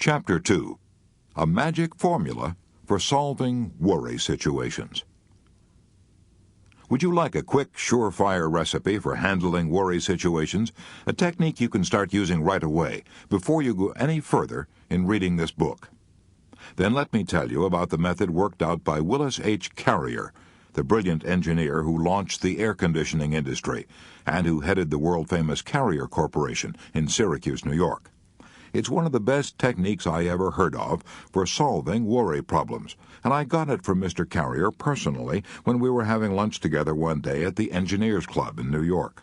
Chapter 2. A Magic Formula for Solving Worry Situations. Would you like a quick, surefire recipe for handling worry situations? A technique you can start using right away, before you go any further in reading this book. Then let me tell you about the method worked out by Willis H. Carrier, the brilliant engineer who launched the air conditioning industry and who headed the world-famous Carrier Corporation in Syracuse, New York. It's one of the best techniques I ever heard of for solving worry problems, and I got it from Mr. Carrier personally when we were having lunch together one day at the Engineers Club in New York.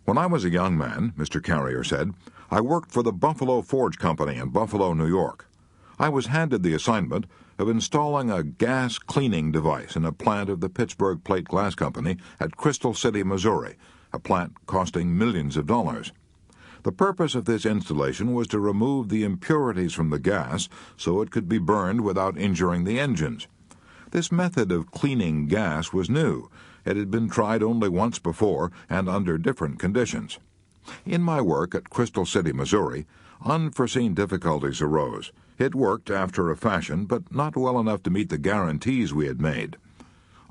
When I was a young man, Mr. Carrier said, I worked for the Buffalo Forge Company in Buffalo, New York. I was handed the assignment of installing a gas cleaning device in a plant of the Pittsburgh Plate Glass Company at Crystal City, Missouri, a plant costing millions of dollars. The purpose of this installation was to remove the impurities from the gas so it could be burned without injuring the engines. This method of cleaning gas was new. It had been tried only once before and under different conditions. In my work at Crystal City, Missouri, unforeseen difficulties arose. It worked after a fashion, but not well enough to meet the guarantees we had made.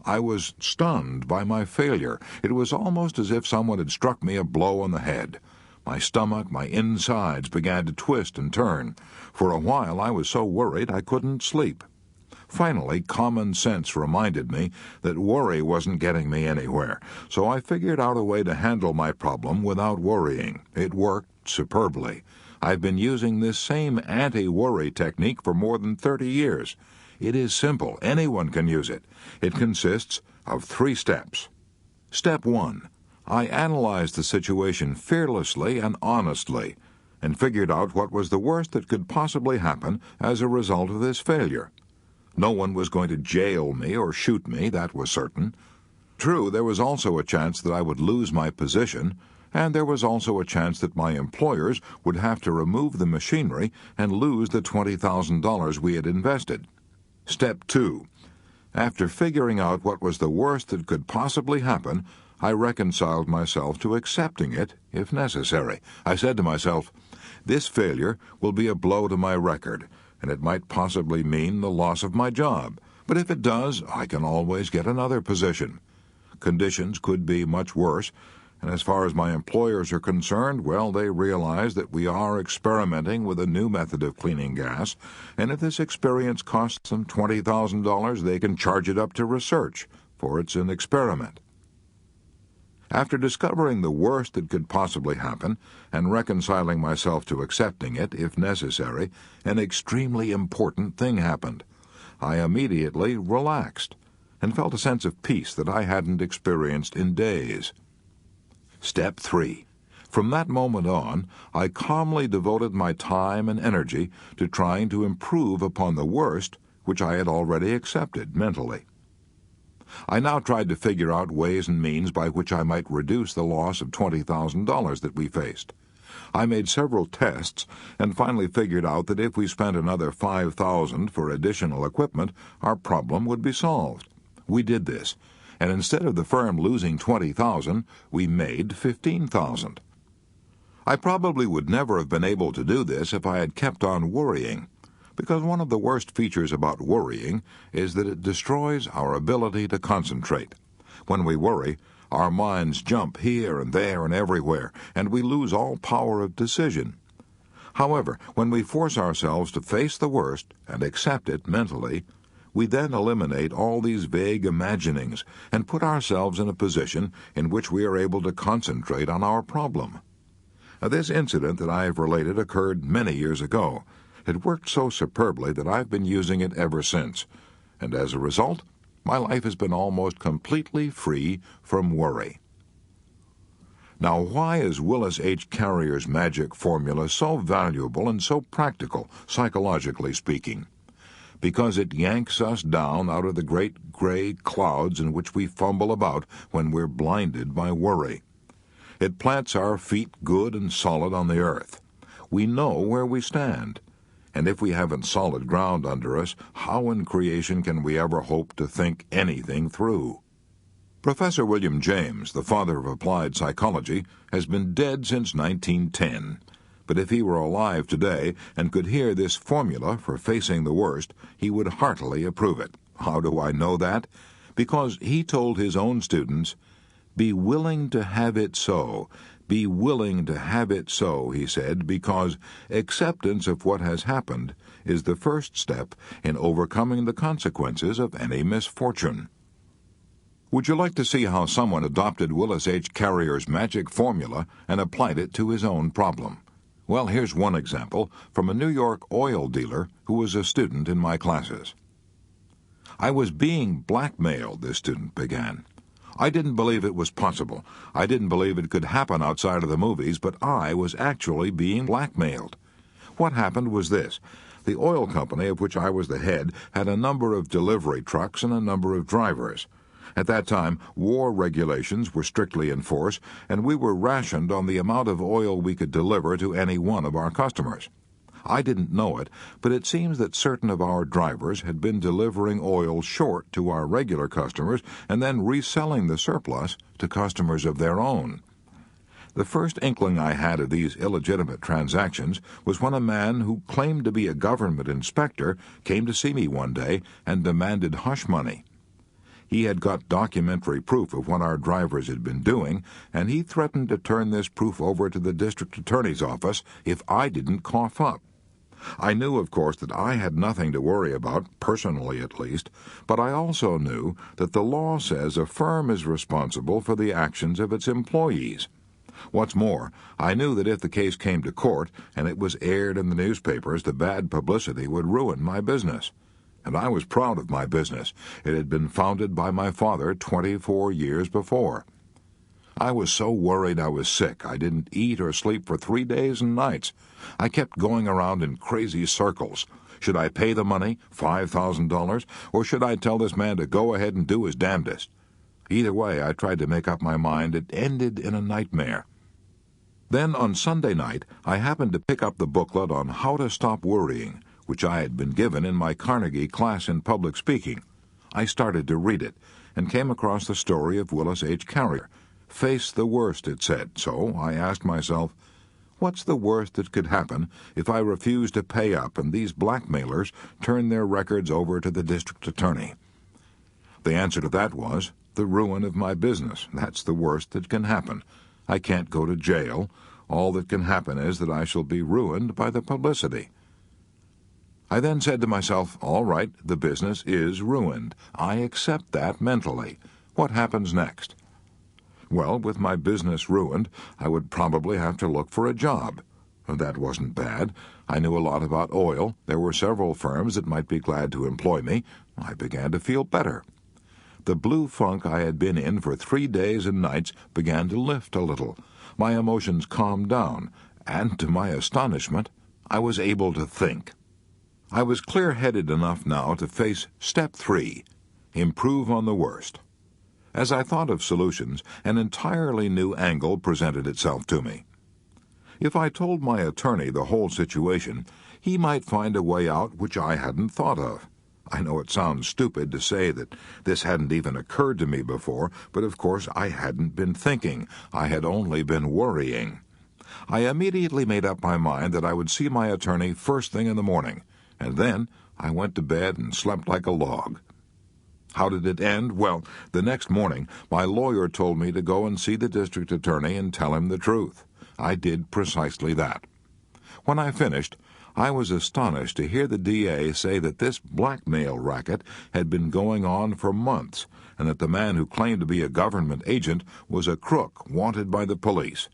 I was stunned by my failure. It was almost as if someone had struck me a blow on the head. My stomach, my insides began to twist and turn. For a while I was so worried I couldn't sleep. Finally, common sense reminded me that worry wasn't getting me anywhere, so I figured out a way to handle my problem without worrying. It worked superbly. I've been using this same anti-worry technique for more than 30 years. It is simple. Anyone can use it. It consists of 3 steps. Step 1. I analyzed the situation fearlessly and honestly, and figured out what was the worst that could possibly happen as a result of this failure. No one was going to jail me or shoot me, that was certain. True, there was also a chance that I would lose my position, and there was also a chance that my employers would have to remove the machinery and lose the $20,000 we had invested. Step 2. After figuring out what was the worst that could possibly happen, I reconciled myself to accepting it, if necessary. I said to myself, this failure will be a blow to my record, and it might possibly mean the loss of my job. But if it does, I can always get another position. Conditions could be much worse, and as far as my employers are concerned, well, they realize that we are experimenting with a new method of cleaning gas, and if this experience costs them $20,000, they can charge it up to research, for it's an experiment. After discovering the worst that could possibly happen and reconciling myself to accepting it, if necessary, an extremely important thing happened. I immediately relaxed and felt a sense of peace that I hadn't experienced in days. Step 3. From that moment on, I calmly devoted my time and energy to trying to improve upon the worst, which I had already accepted mentally. I now tried to figure out ways and means by which I might reduce the loss of $20,000 that we faced. I made several tests and finally figured out that if we spent another $5,000 for additional equipment, our problem would be solved. We did this, and instead of the firm losing $20,000, we made $15,000. I probably would never have been able to do this if I had kept on worrying, because one of the worst features about worrying is that it destroys our ability to concentrate. When we worry, our minds jump here and there and everywhere, and we lose all power of decision. However, when we force ourselves to face the worst and accept it mentally, we then eliminate all these vague imaginings and put ourselves in a position in which we are able to concentrate on our problem. Now, this incident that I have related occurred many years ago. It worked so superbly that I've been using it ever since, and as a result, my life has been almost completely free from worry. Now, why is Willis H. Carrier's magic formula so valuable and so practical, psychologically speaking? Because it yanks us down out of the great gray clouds in which we fumble about when we're blinded by worry. It plants our feet good and solid on the earth. We know where we stand. And if we haven't solid ground under us, how in creation can we ever hope to think anything through? Professor William James, the father of applied psychology, has been dead since 1910. but if he were alive today and could hear this formula for facing the worst, he would heartily approve it. How do I know that? Because he told his own students, "Be willing to have it so. Be willing to have it so," he said, because acceptance of what has happened is the first step in overcoming the consequences of any misfortune. Would you like to see how someone adopted Willis H. Carrier's magic formula and applied it to his own problem? Well, here's one example from a New York oil dealer who was a student in my classes. "I was being blackmailed," this student began. "I didn't believe it was possible. I didn't believe it could happen outside of the movies, but I was actually being blackmailed. What happened was this. The oil company of which I was the head had a number of delivery trucks and a number of drivers. At that time, war regulations were strictly in force, and we were rationed on the amount of oil we could deliver to any one of our customers. I didn't know it, but it seems that certain of our drivers had been delivering oil short to our regular customers and then reselling the surplus to customers of their own. The first inkling I had of these illegitimate transactions was when a man who claimed to be a government inspector came to see me one day and demanded hush money. He had got documentary proof of what our drivers had been doing, and he threatened to turn this proof over to the district attorney's office if I didn't cough up. I knew, of course, that I had nothing to worry about, personally at least, but I also knew that the law says a firm is responsible for the actions of its employees. What's more, I knew that if the case came to court and it was aired in the newspapers, the bad publicity would ruin my business. And I was proud of my business. It had been founded by my father 24 years before. I was so worried I was sick. I didn't eat or sleep for 3 days and nights. I kept going around in crazy circles. Should I pay the money, $5,000, or should I tell this man to go ahead and do his damnedest? Either way, I tried to make up my mind. It ended in a nightmare. Then, on Sunday night, I happened to pick up the booklet on How to Stop Worrying, which I had been given in my Carnegie class in public speaking. I started to read it, and came across the story of Willis H. Carrier. Face the worst, it said, so I asked myself, what's the worst that could happen if I refuse to pay up and these blackmailers turn their records over to the district attorney? The answer to that was, the ruin of my business. That's the worst that can happen. I can't go to jail. All that can happen is that I shall be ruined by the publicity. I then said to myself, all right, the business is ruined. I accept that mentally. What happens next? Well, with my business ruined, I would probably have to look for a job. That wasn't bad. I knew a lot about oil. There were several firms that might be glad to employ me. I began to feel better. The blue funk I had been in for 3 days and nights began to lift a little. My emotions calmed down, and to my astonishment, I was able to think. I was clear-headed enough now to face step 3, improve on the worst. As I thought of solutions, an entirely new angle presented itself to me. If I told my attorney the whole situation, he might find a way out which I hadn't thought of. I know it sounds stupid to say that this hadn't even occurred to me before, but of course I hadn't been thinking. I had only been worrying. I immediately made up my mind that I would see my attorney first thing in the morning, and then I went to bed and slept like a log. How did it end? Well, the next morning, my lawyer told me to go and see the district attorney and tell him the truth. I did precisely that. When I finished, I was astonished to hear the DA say that this blackmail racket had been going on for months, and that the man who claimed to be a government agent was a crook wanted by the police.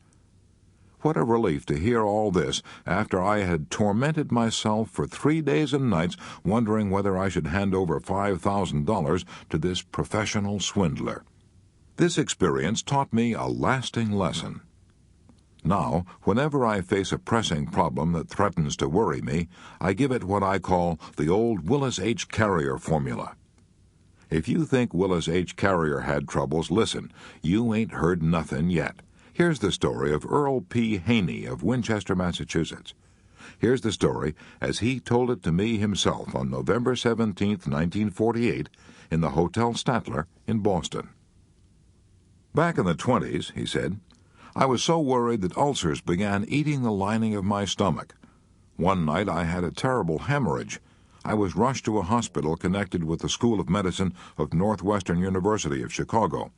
What a relief to hear all this after I had tormented myself for 3 days and nights wondering whether I should hand over $5,000 to this professional swindler. This experience taught me a lasting lesson. Now, whenever I face a pressing problem that threatens to worry me, I give it what I call the old Willis H. Carrier formula. If you think Willis H. Carrier had troubles, listen, you ain't heard nothing yet. Here's the story of Earl P. Haney of Winchester, Massachusetts. Here's the story as he told it to me himself on November 17, 1948, in the Hotel Statler in Boston. Back in the 20s, he said, I was so worried that ulcers began eating the lining of my stomach. One night I had a terrible hemorrhage. I was rushed to a hospital connected with the School of Medicine of Northwestern University of Chicago.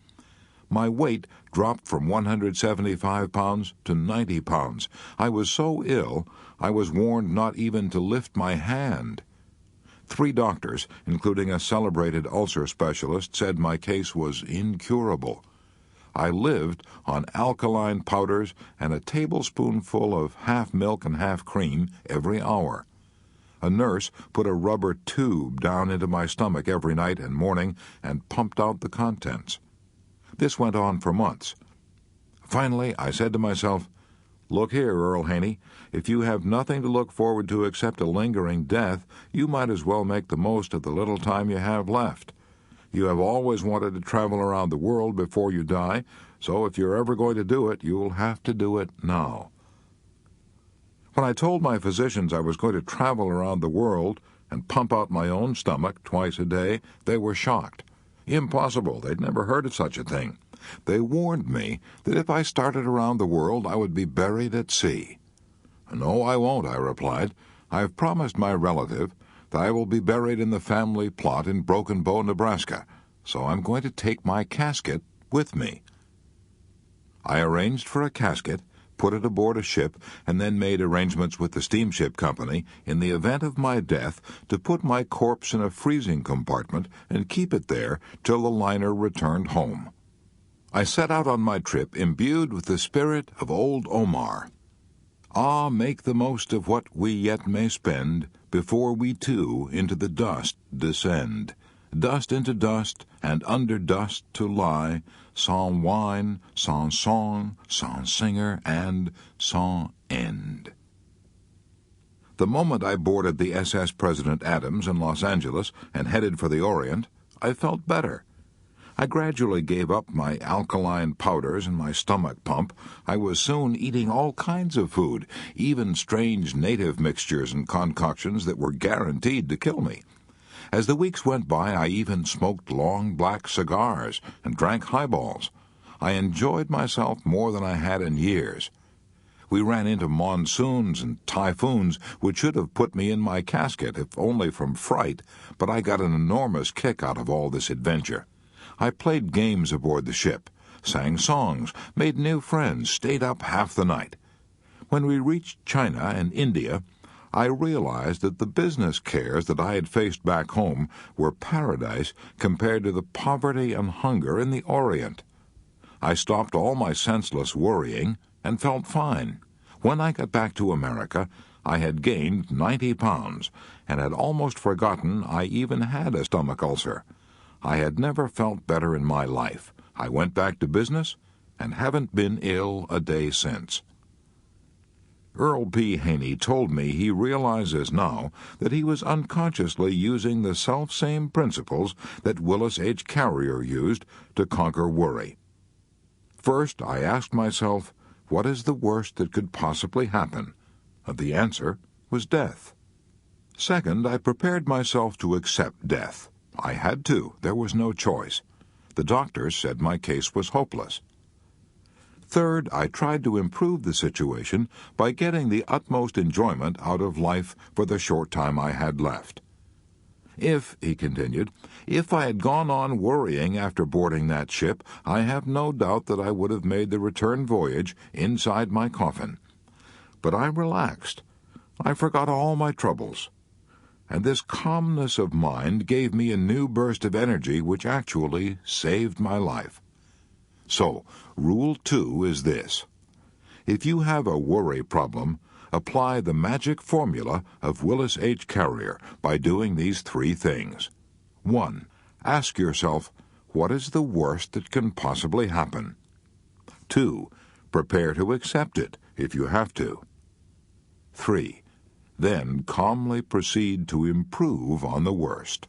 My weight dropped from 175 pounds to 90 pounds. I was so ill, I was warned not even to lift my hand. 3 doctors, including a celebrated ulcer specialist, said my case was incurable. I lived on alkaline powders and a tablespoonful of half milk and half cream every hour. A nurse put a rubber tube down into my stomach every night and morning and pumped out the contents. This went on for months. Finally, I said to myself, "Look here, Earl Haney, if you have nothing to look forward to except a lingering death, you might as well make the most of the little time you have left. You have always wanted to travel around the world before you die, so if you're ever going to do it, you'll have to do it now." When I told my physicians I was going to travel around the world and pump out my own stomach twice a day, they were shocked. Impossible. They'd never heard of such a thing. They warned me that if I started around the world, I would be buried at sea. "No, I won't," I replied. "I've promised my relative that I will be buried in the family plot in Broken Bow, Nebraska, so I'm going to take my casket with me." I arranged for a casket, put it aboard a ship, and then made arrangements with the steamship company in the event of my death to put my corpse in a freezing compartment and keep it there till the liner returned home. I set out on my trip imbued with the spirit of old Omar. "Ah, make the most of what we yet may spend, before we too into the dust descend. Dust into dust, and under dust to lie, sans wine, sans song, sans singer, and sans end." The moment I boarded the SS President Adams in Los Angeles and headed for the Orient, I felt better. I gradually gave up my alkaline powders and my stomach pump. I was soon eating all kinds of food, even strange native mixtures and concoctions that were guaranteed to kill me. As the weeks went by, I even smoked long black cigars and drank highballs. I enjoyed myself more than I had in years. We ran into monsoons and typhoons which should have put me in my casket, if only from fright, but I got an enormous kick out of all this adventure. I played games aboard the ship, sang songs, made new friends, stayed up half the night. When we reached China and India, I realized that the business cares that I had faced back home were paradise compared to the poverty and hunger in the Orient. I stopped all my senseless worrying and felt fine. When I got back to America, I had gained 90 pounds and had almost forgotten I even had a stomach ulcer. I had never felt better in my life. I went back to business and haven't been ill a day since. Earl P. Haney told me he realizes now that he was unconsciously using the self-same principles that Willis H. Carrier used to conquer worry. First, I asked myself, what is the worst that could possibly happen? The answer was death. Second, I prepared myself to accept death. I had to. There was no choice. The doctors said my case was hopeless. Third, I tried to improve the situation by getting the utmost enjoyment out of life for the short time I had left. If, he continued, if I had gone on worrying after boarding that ship, I have no doubt that I would have made the return voyage inside my coffin. But I relaxed. I forgot all my troubles. And this calmness of mind gave me a new burst of energy which actually saved my life. So, Rule 2 is this. If you have a worry problem, apply the magic formula of Willis H. Carrier by doing these 3 things. 1. Ask yourself, what is the worst that can possibly happen? 2. Prepare to accept it if you have to. 3. Then calmly proceed to improve on the worst.